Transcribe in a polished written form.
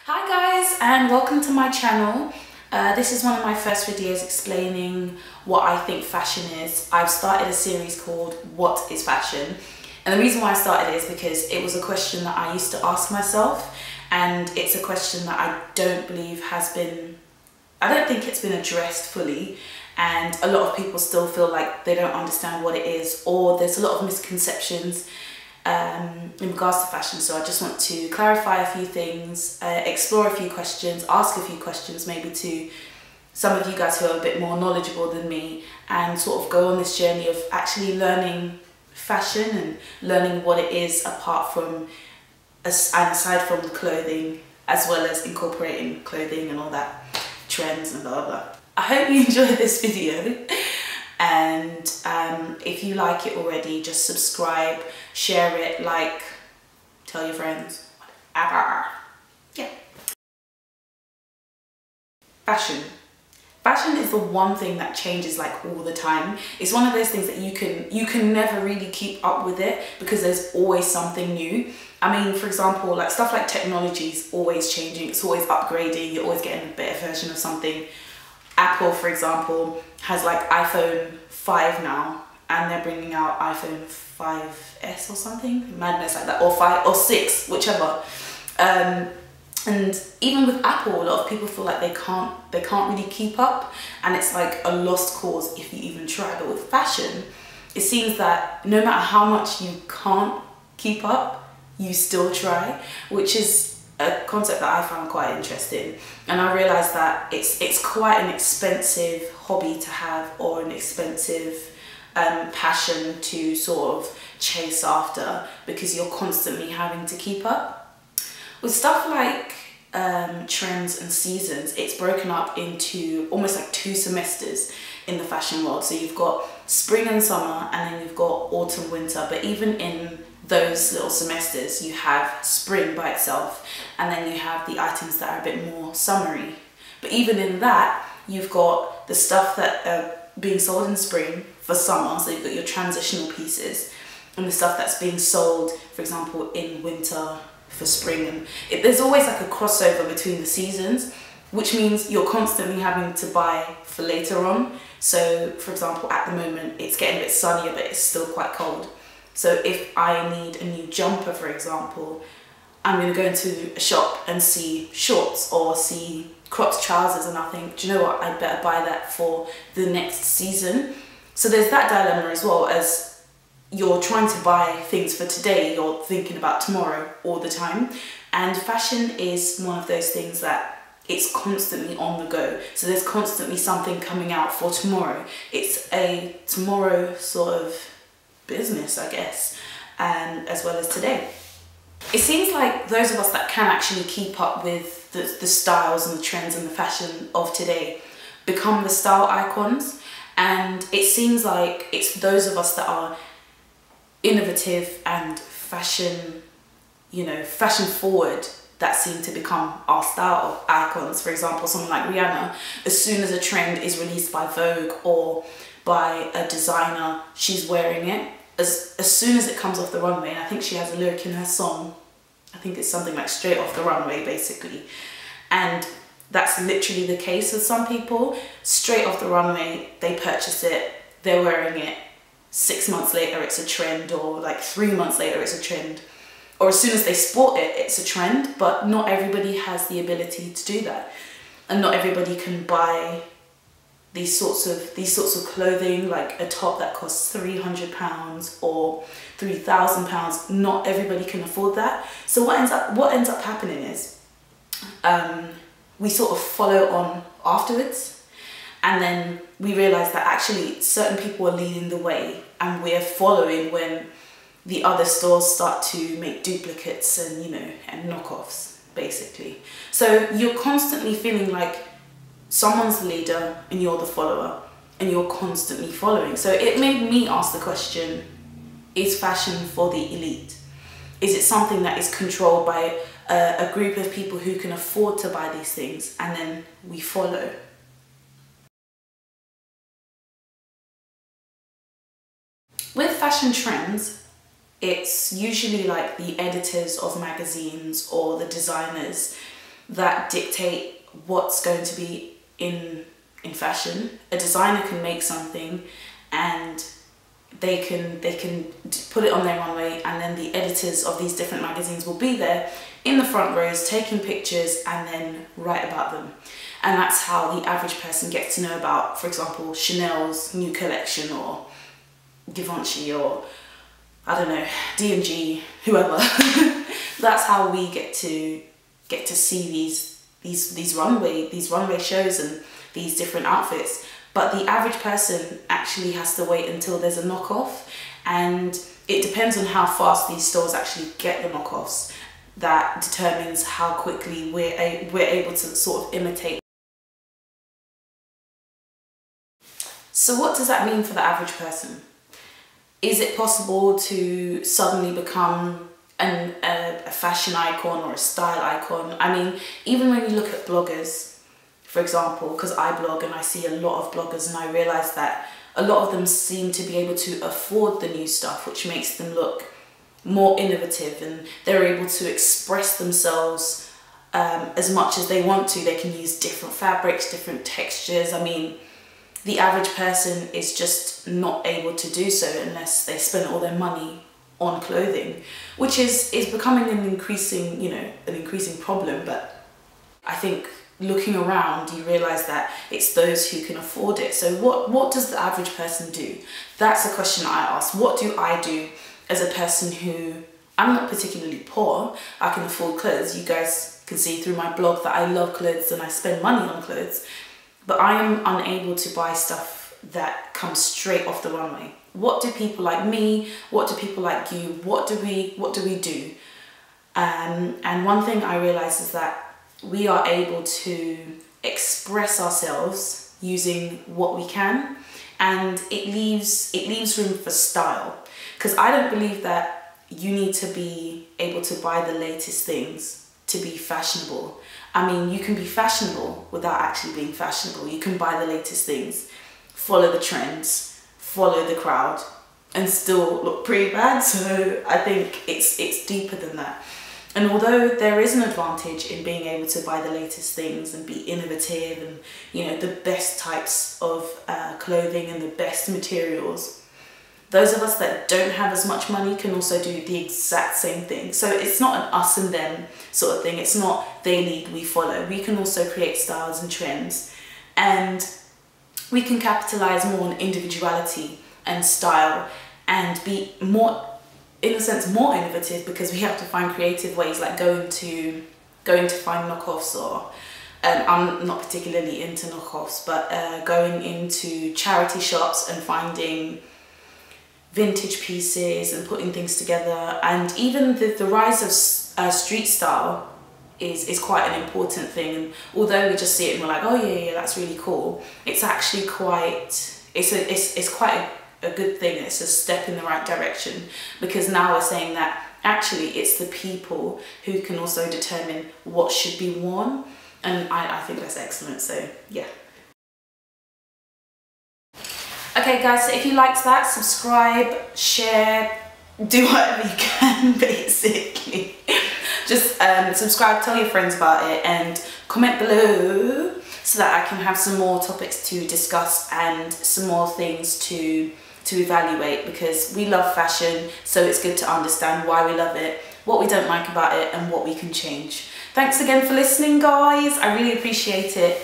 Hi guys, and welcome to my channel. This is one of my first videos explaining what I think fashion is. I've started a series called What is Fashion? And the reason why I started it is because it was a question that I used to ask myself, and it's a question that I don't believe I don't think it's been addressed fully, and a lot of people still feel like they don't understand what it is, or there's a lot of misconceptions in regards to fashion. So I just want to clarify a few things, explore a few questions, ask a few questions maybe to some of you guys who are a bit more knowledgeable than me, and sort of go on this journey of actually learning fashion and learning what it is apart from and aside from the clothing, as well as incorporating clothing and all that trends and blah blah blah. I hope you enjoyed this video. And if you like it already, just subscribe, share it, like, tell your friends, whatever. Yeah. Fashion. Fashion is the one thing that changes like all the time. It's one of those things that you can never really keep up with it because there's always something new. I mean, for example, like stuff like technology is always changing, it's always upgrading, you're always getting a better version of something. Apple, for example, has like iPhone 5 now, and they're bringing out iPhone 5S or something, madness like that, or 5 or 6, whichever. And even with Apple, a lot of people feel like they can't really keep up, and it's like a lost cause if you even try. But with fashion, it seems that no matter how much you can't keep up, you still try, which is a concept that I found quite interesting. And I realized that it's quite an expensive hobby to have, or an expensive passion to sort of chase after, because you're constantly having to keep up. With stuff like trends and seasons, it's broken up into almost like 2 semesters in the fashion world. So you've got spring and summer, and then you've got autumn, winter. But even in those little semesters, you have spring by itself, and then you have the items that are a bit more summery. But even in that, you've got the stuff that are being sold in spring for summer, so you've got your transitional pieces, and the stuff that's being sold, for example, in winter for spring. And there's always like a crossover between the seasons, which means you're constantly having to buy for later on. So for example, at the moment it's getting a bit sunnier, but it's still quite cold. So if I need a new jumper, for example, I'm going to go into a shop and see shorts or see cropped trousers, and I think, do you know what, I'd better buy that for the next season. So there's that dilemma as well. As you're trying to buy things for today, you're thinking about tomorrow all the time. And fashion is one of those things that it's constantly on the go. So there's constantly something coming out for tomorrow. It's a tomorrow sort of business, I guess, and as well as today. It seems like those of us that can actually keep up with the styles and the trends and the fashion of today become the style icons. And it seems like it's those of us that are innovative and fashion, you know, fashion forward, that seem to become our style icons. For example, someone like Rihanna, as soon as a trend is released by Vogue or by a designer, she's wearing it. As soon as it comes off the runway, and I think she has a lyric in her song, I think it's something like straight off the runway basically. And that's literally the case with some people. Straight off the runway, they purchase it, they're wearing it, 6 months later it's a trend, or like 3 months later it's a trend. Or as soon as they sport it, it's a trend. But not everybody has the ability to do that. And not everybody can buy these sorts of clothing, like a top that costs £300 or £3,000. Not everybody can afford that. So what ends up happening is we sort of follow on afterwards, and then we realize that actually certain people are leading the way, and we're following when the other stores start to make duplicates and, you know, and knockoffs basically. So you're constantly feeling like someone's the leader and you're the follower, and you're constantly following. So it made me ask the question, is fashion for the elite? Is it something that is controlled by a group of people who can afford to buy these things, and then we follow? With fashion trends, it's usually like the editors of magazines or the designers that dictate what's going to be in fashion. A designer can make something and they can put it on their runway, and then the editors of these different magazines will be there in the front rows taking pictures and then write about them. And that's how the average person gets to know about, for example, Chanel's new collection, or Givenchy, or I don't know, D&G, whoever. That's how we get to see these runway shows and these different outfits. But the average person actually has to wait until there's a knockoff, and it depends on how fast these stores actually get the knockoffs that determines how quickly we're able to sort of imitate. So what does that mean for the average person? Is it possible to suddenly become a fashion icon or a style icon? I mean, even when you look at bloggers, for example, because I blog and I see a lot of bloggers, and I realise that a lot of them seem to be able to afford the new stuff, which makes them look more innovative, and they're able to express themselves as much as they want to. They can use different fabrics, different textures. I mean, the average person is just not able to do so unless they spend all their money on clothing, which is becoming an increasing problem. But I think looking around, you realise that it's those who can afford it. So what does the average person do? That's a question I ask. What do I do as a person who, I'm not particularly poor, I can afford clothes. You guys can see through my blog that I love clothes and I spend money on clothes, but I am unable to buy stuff that comes straight off the runway. What do people like me, what do people like you, what do we do? And one thing I realise is that we are able to express ourselves using what we can, and it leaves room for style. Because I don't believe that you need to be able to buy the latest things to be fashionable. I mean, you can be fashionable without actually being fashionable. You can buy the latest things, follow the trends, follow the crowd, and still look pretty bad. So I think it's deeper than that. And although there is an advantage in being able to buy the latest things and be innovative and, you know, the best types of clothing and the best materials, those of us that don't have as much money can also do the exact same thing. So it's not an us and them sort of thing. It's not they lead, we follow. We can also create styles and trends, and we can capitalize more on individuality and style and be more, in a sense, more innovative, because we have to find creative ways, like going to find knockoffs, or I'm not particularly into knockoffs, but going into charity shops and finding vintage pieces and putting things together. And even the rise of street style is quite an important thing. And although we just see it and we're like, oh yeah, that's really cool, it's actually quite, it's quite a good thing. It's a step in the right direction, because now we're saying that actually it's the people who can also determine what should be worn, and I think that's excellent. So yeah. Okay guys, so if you liked that, subscribe, share, do whatever you can basically. Just subscribe, tell your friends about it, and comment below so that I can have some more topics to discuss and some more things to evaluate, because we love fashion, so it's good to understand why we love it, what we don't like about it, and what we can change. Thanks again for listening, guys. I really appreciate it.